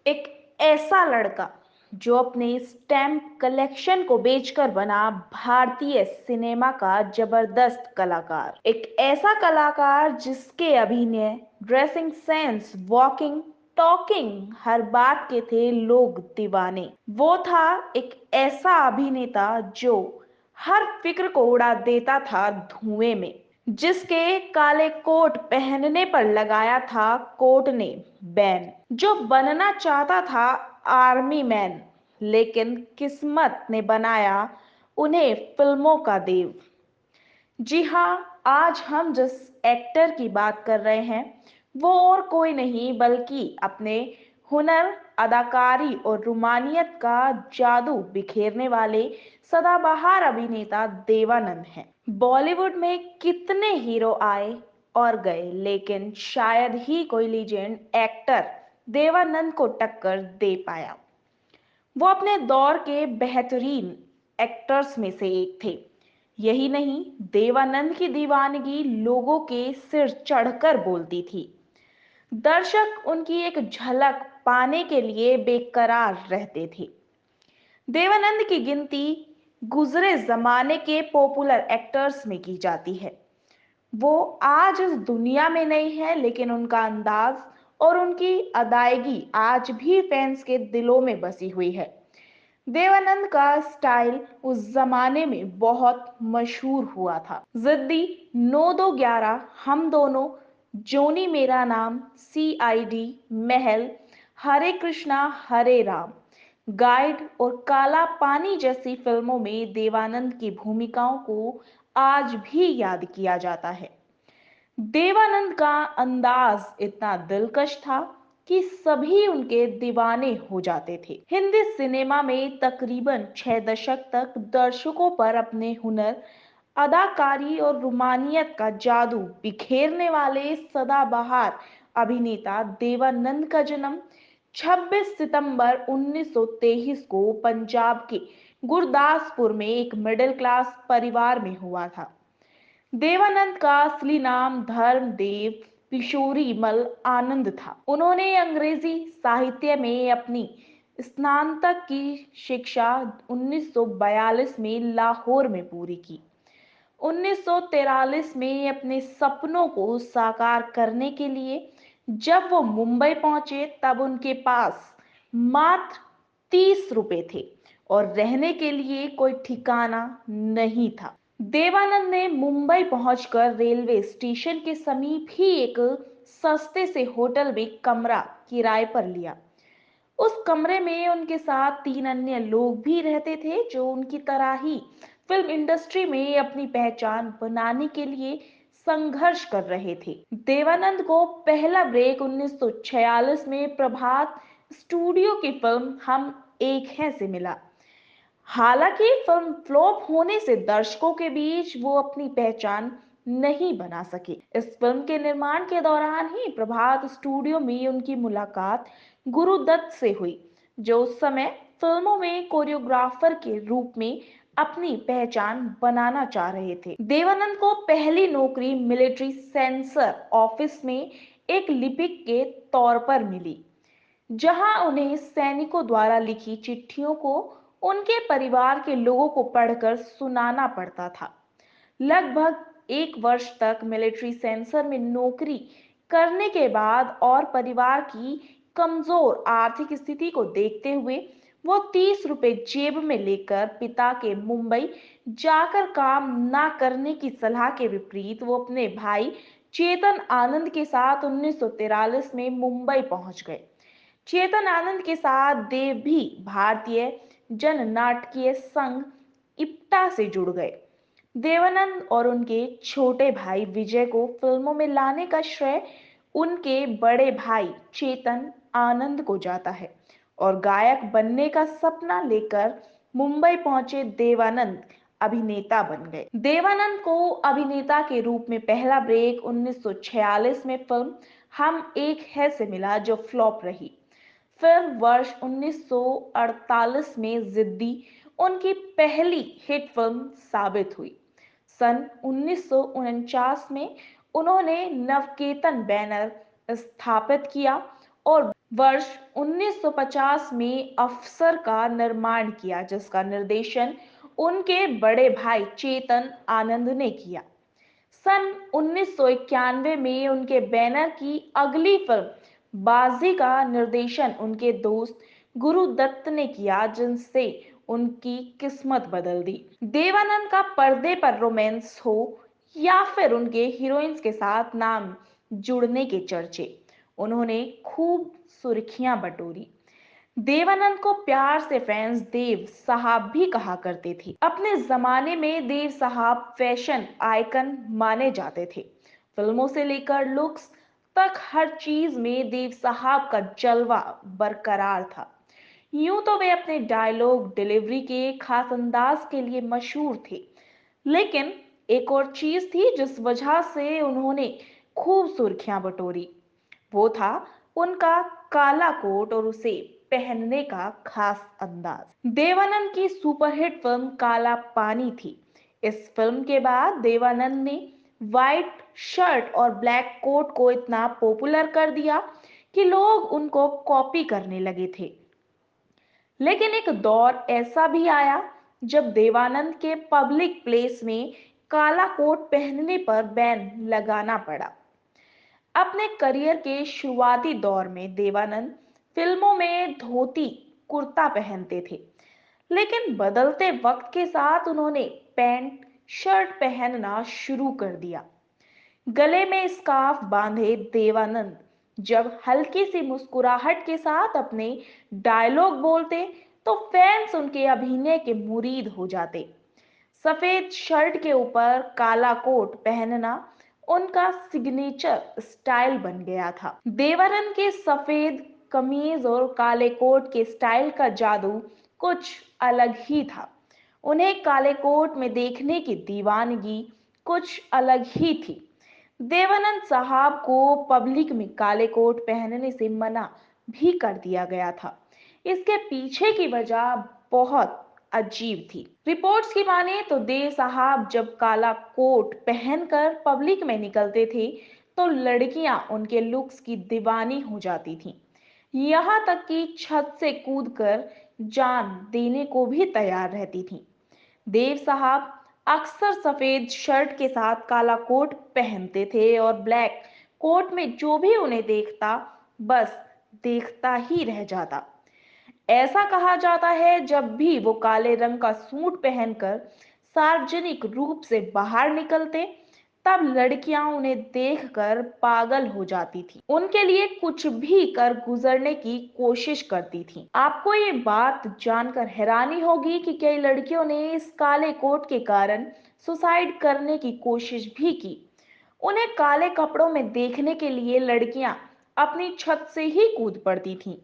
एक ऐसा लड़का जो अपने स्टैम्प कलेक्शन को बेचकर बना भारतीय सिनेमा का जबरदस्त कलाकार। एक ऐसा कलाकार जिसके अभिनय, ड्रेसिंग सेंस, वॉकिंग, टॉकिंग, हर बात के थे लोग दीवाने। वो था एक ऐसा अभिनेता जो हर फिक्र को उड़ा देता था धुएं में, जिसके काले कोट पहनने पर लगाया था कोर्ट ने बैन, जो बनना चाहता था आर्मी मैन, लेकिन किस्मत ने बनाया उन्हें फिल्मों का देव। जी हाँ, आज हम जिस एक्टर की बात कर रहे हैं वो और कोई नहीं बल्कि अपने हुनर, अदाकारी और रूमानियत का जादू बिखेरने वाले सदाबहार अभिनेता देवानंद हैं। बॉलीवुड में कितने हीरो आए और गए, लेकिन शायद ही कोई लीजेंड एक्टर देवानंद को टक्कर दे पाया। वो अपने दौर के बेहतरीन एक्टर्स में से एक थे। यही नहीं, देवानंद की दीवानगी लोगों के सिर चढ़कर बोलती थी। दर्शक उनकी एक झलक पाने के लिए बेकरार रहते थे। देवानंद की गिनती गुजरे जमाने के पॉपुलर एक्टर्स में की जाती है। वो आज इस दुनिया में नहीं है, लेकिन उनका अंदाज और उनकी अदायगी आज भी फैंस के दिलों में बसी हुई है। देवानंद का स्टाइल उस जमाने में बहुत मशहूर हुआ था। जिद्दी, 9-2-11, हम दोनों, जोनी मेरा नाम, CID, महल, हरे कृष्णा हरे राम, गाइड और काला पानी जैसी फिल्मों में देवानंद की भूमिकाओं को आज भी याद किया जाता है। देवानंद का अंदाज इतना दिलकश था कि सभी उनके दीवाने हो जाते थे। हिंदी सिनेमा में तकरीबन 6 दशक तक दर्शकों पर अपने हुनर, अदाकारी और रूमानियत का जादू बिखेरने वाले सदाबहार अभिनेता देवानंद का जन्म 26 सितंबर 1923 को पंजाब के गुरदासपुर में एक मिडिल क्लास परिवार में हुआ था। देवानंद का असली नाम धर्मदेव किशोरीमल आनंद था। उन्होंने अंग्रेजी साहित्य में अपनी स्नातक की शिक्षा 1942 में लाहौर में पूरी की। 1943 में अपने सपनों को साकार करने के लिए जब वो मुंबई पहुंचे तब उनके पास मात्र 30 रुपए थे और रहने के लिए कोई ठिकाना नहीं था। देवानंद ने मुंबई पहुंचकर रेलवे स्टेशन के समीप ही एक सस्ते से होटल में कमरा किराए पर लिया। उस कमरे में उनके साथ 3 अन्य लोग भी रहते थे जो उनकी तरह ही फिल्म इंडस्ट्री में अपनी पहचान बनाने के लिए संघर्ष कर रहे थे। देवानंद को पहला ब्रेक 1946 में प्रभात स्टूडियो की फिल्म हम एक हैं से मिला। हालांकि फिल्म फ्लॉप होने से दर्शकों के बीच वो अपनी पहचान नहीं बना सके। इस फिल्म के निर्माण के दौरान ही प्रभात स्टूडियो में उनकी मुलाकात गुरुदत्त से हुई, जो उस समय फिल्मों में कोरियोग्राफर के रूप में अपनी पहचान बनाना चाह रहे थे। देवानंद को पहली नौकरी मिलिट्री सेंसर ऑफिस में एक लिपिक के तौर पर मिली, जहां उन्हें सैनिकों द्वारा लिखी चिट्ठियों को उनके परिवार के लोगों को पढ़कर सुनाना पड़ता था। लगभग 1 वर्ष तक मिलिट्री सेंसर में नौकरी करने के बाद और परिवार की कमजोर आर्थिक स्थिति को देखते हुए वो 30 रुपए जेब में लेकर पिता के मुंबई जाकर काम ना करने की सलाह के विपरीत वो अपने भाई चेतन आनंद के साथ 1943 में मुंबई पहुंच गए। चेतन आनंद के साथ देव भी भारतीय जन नाटकीय संघ इप्टा से जुड़ गए। देवानंद और उनके छोटे भाई विजय को फिल्मों में लाने का श्रेय उनके बड़े भाई चेतन आनंद को जाता है और गायक बनने का सपना लेकर मुंबई पहुंचे देवानंद अभिनेता बन गए। देवानंद को अभिनेता के रूप में पहला ब्रेक 1946 में फिल्म हम एक है से मिला, जो फ्लॉप रही। फिर वर्ष 1948 में जिद्दी उनकी पहली हिट फिल्म साबित हुई। सन 1949 में उन्होंने नवकेतन बैनर स्थापित किया और वर्ष 1950 में अफसर का निर्माण किया, जिसका निर्देशन उनके बड़े भाई चेतन आनंद ने किया। सन 1991 में उनके बैनर की अगली फिल्म बाजी का निर्देशन उनके दोस्त गुरु दत्त ने किया, जिनसे उनकी किस्मत बदल दी। देवानंद का पर्दे पर रोमांस हो या फिर उनके हीरोइंस के साथ नाम जुड़ने के चर्चे, उन्होंने खूब सुर्खियां बटोरी। देवानंद को प्यार से फैंस देव साहब भी कहा करते थे। अपने जमाने में देव साहब फैशन आइकन माने जाते थे। फिल्मों से लेकर लुक्स तक हर चीज में देव साहब का जलवा बरकरार था। यूं तो वे अपने डायलॉग डिलीवरी के खास अंदाज के लिए मशहूर थे, लेकिन एक और चीज थी जिस वजह से उन्होंने खूब सुर्खियां बटोरी। वो था उनका काला कोट और उसे पहनने का खास अंदाज। देवानंद की सुपरहिट फिल्म काला पानी थी। इस फिल्म के बाद देवानंद ने व्हाइट शर्ट और ब्लैक कोट को इतना पॉपुलर कर दिया कि लोग उनको कॉपी करने लगे थे। लेकिन एक दौर ऐसा भी आया जब देवानंद के पब्लिक प्लेस में काला कोट पहनने पर बैन लगाना पड़ा। अपने करियर के शुरुआती दौर में देवानंद फिल्मों में धोती कुर्ता पहनते थे, लेकिन बदलते वक्त के साथ उन्होंने पैंट शर्ट पहनना शुरू कर दिया। गले में स्कार्फ बांधे देवानंद जब हल्की सी मुस्कुराहट के साथ अपने डायलॉग बोलते तो फैंस उनके अभिनय के मुरीद हो जाते। सफेद शर्ट के ऊपर काला कोट पहनना उनका सिग्नेचर स्टाइल बन गया था। देवानंद के सफेद कमीज और काले कोट के स्टाइल का जादू कुछ अलग ही था। उन्हें काले कोट में देखने की दीवानगी कुछ अलग ही थी। देवानंद साहब को पब्लिक में काले कोट पहनने से मना भी कर दिया गया था। इसके पीछे की वजह बहुत अजीब थी। रिपोर्ट्स की माने तो देव साहब जब काला कोट पहनकर पब्लिक में निकलते थे तो लड़कियां उनके लुक्स की दीवानी हो जाती थीं। यहाँ तक कि छत से कूदकर जान देने को भी तैयार रहती थीं। देव साहब अक्सर सफेद शर्ट के साथ काला कोट पहनते थे और ब्लैक कोट में जो भी उन्हें देखता बस देखता ही रह जाता। ऐसा कहा जाता है जब भी वो काले रंग का सूट पहनकर सार्वजनिक रूप से बाहर निकलते, तब लड़कियां उन्हें देखकर पागल हो जाती थी, उनके लिए कुछ भी कर गुजरने की कोशिश करती थी। आपको ये बात जानकर हैरानी होगी कि कई लड़कियों ने इस काले कोट के कारण सुसाइड करने की कोशिश भी की। उन्हें काले कपड़ों में देखने के लिए लड़कियां अपनी छत से ही कूद पड़ती थीं।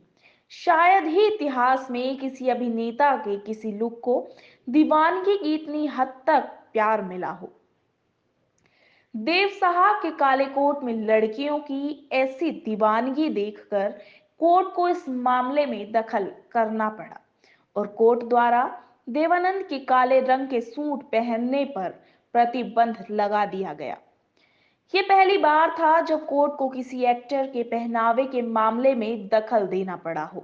शायद ही इतिहास में किसी अभिनेता के किसी लुक को दीवानगी की इतनी हद तक प्यार मिला हो। देव साहब के काले कोट में लड़कियों की ऐसी दीवानगी देखकर कोर्ट को इस मामले में दखल करना पड़ा और कोर्ट द्वारा देवानंद के काले रंग के सूट पहनने पर प्रतिबंध लगा दिया गया। ये पहली बार था जब कोर्ट को किसी एक्टर के पहनावे के मामले में दखल देना पड़ा हो।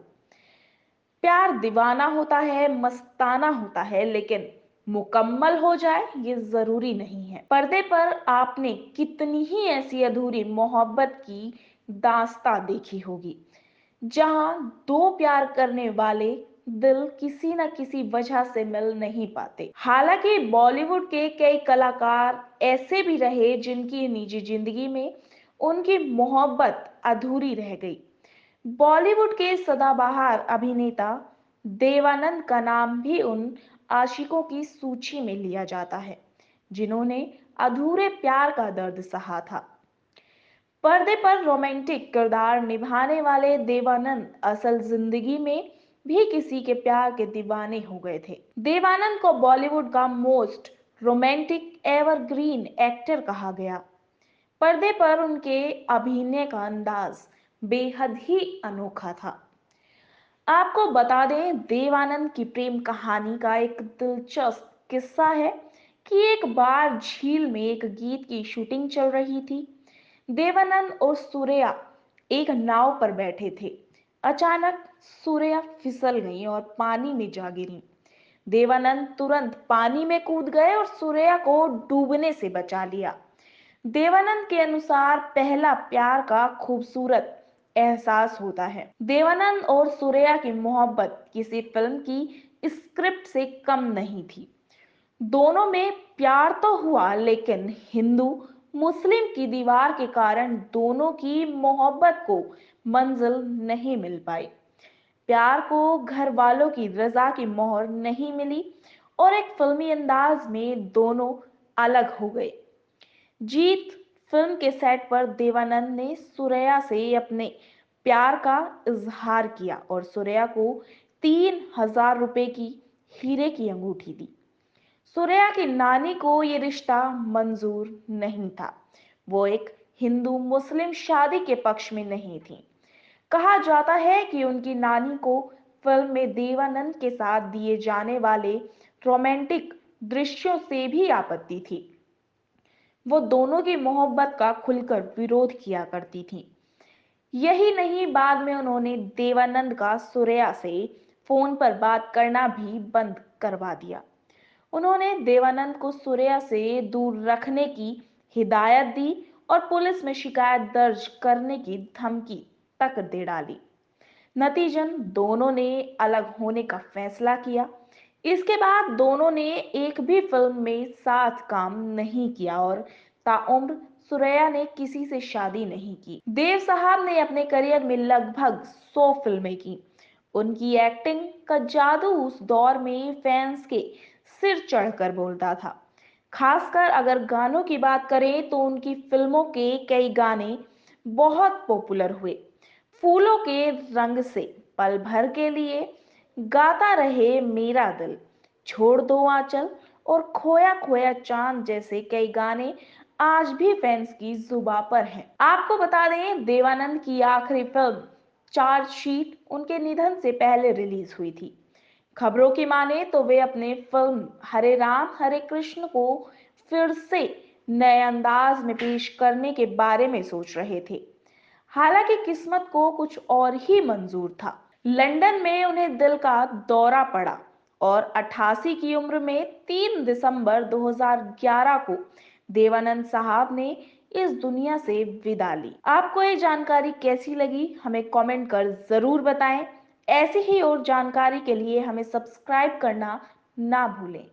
प्यार दीवाना होता है, मस्ताना होता है, लेकिन मुकम्मल हो जाए ये जरूरी नहीं है। पर्दे पर आपने कितनी ही ऐसी अधूरी मोहब्बत की दास्तां देखी होगी, जहां दो प्यार करने वाले दिल किसी न किसी वजह से मिल नहीं पाते। हालांकि बॉलीवुड के कई कलाकार ऐसे भी रहे जिनकी निजी जिंदगी में उनकी मोहब्बत अधूरी रह गई। बॉलीवुड के सदाबहार अभिनेता देवानंद का नाम भी उन आशिकों की सूची में लिया जाता है जिन्होंने अधूरे प्यार का दर्द सहा था। पर्दे पर रोमांटिक किरदार निभाने वाले देवानंद असल जिंदगी में भी किसी के प्यार के दीवाने हो गए थे। देवानंद को बॉलीवुड का मोस्ट रोमांटिक एवरग्रीन एक्टर कहा गया। पर्दे पर उनके अभिनय का अंदाज बेहद ही अनोखा था। आपको बता दें, देवानंद की प्रेम कहानी का एक दिलचस्प किस्सा है कि एक बार झील में एक गीत की शूटिंग चल रही थी। देवानंद और सूर्या एक नाव पर बैठे थे। अचानक सूर्या फिसल गई और पानी में जा गिरी। देवानंद तुरंत पानी में कूद गए और सूर्या को डूबने से बचा लिया। देवानंद के अनुसार पहला प्यार का खूबसूरत एहसास होता है। देवानंद और सूर्या की मोहब्बत किसी फिल्म की स्क्रिप्ट से कम नहीं थी। दोनों में प्यार तो हुआ, लेकिन हिंदू मुस्लिम की दीवार के कारण दोनों की मोहब्बत को मंजिल नहीं मिल पाई। प्यार को घर वालों की रजा की मोहर नहीं मिली और एक फिल्मी अंदाज में दोनों अलग हो गए। जीत फिल्म के सेट पर देवानंद ने सुरैया से अपने प्यार का इजहार किया और सुरैया को 3,000 रुपए की हीरे की अंगूठी दी। सुरैया की नानी को ये रिश्ता मंजूर नहीं था। वो एक हिंदू मुस्लिम शादी के पक्ष में नहीं थी। कहा जाता है कि उनकी नानी को फिल्म में देवानंद के साथ दिए जाने वाले रोमांटिक दृश्यों से भी आपत्ति थी। वो दोनों की मोहब्बत का खुलकर विरोध किया करती थी। यही नहीं, बाद में उन्होंने देवानंद का सुरैया से फोन पर बात करना भी बंद करवा दिया। उन्होंने देवानंद को सुरैया से दूर रखने की हिदायत दी और पुलिस में शिकायत दर्ज करने की धमकी तक दे डाली। नतीजन दोनों ने अलग होने का फैसला किया। इसके बाद दोनों ने एक भी फिल्म में साथ काम नहीं किया और ताउम्र सुरैया ने किसी से शादी नहीं की। देव साहब ने अपने करियर में लगभग 100 फिल्में की। उनकी एक्टिंग का जादू उस दौर में फैंस के सिर चढ़कर बोलता था। खासकर अगर गानों की बात करें तो उनकी फिल्मों के कई गाने बहुत पॉपुलर हुए। फूलों के रंग से, पल भर के लिए, गाता रहे मेरा दिल, छोड़ दो आंचल और खोया खोया चांद जैसे कई गाने आज भी फैंस की जुबा पर हैं। आपको बता दें, देवानंद की आखिरी फिल्म चार्जशीट उनके निधन से पहले रिलीज हुई थी। खबरों की माने तो वे अपने फिल्म हरे राम हरे कृष्ण को फिर से नए अंदाज में पेश करने के बारे में सोच रहे थे। हालांकि किस्मत को कुछ और ही मंजूर था। लंदन में उन्हें दिल का दौरा पड़ा और 88 की उम्र में 3 दिसंबर 2011 को देवानंद साहब ने इस दुनिया से विदा ली। आपको ये जानकारी कैसी लगी, हमें कमेंट कर जरूर बताएं। ऐसी ही और जानकारी के लिए हमें सब्सक्राइब करना ना भूलें।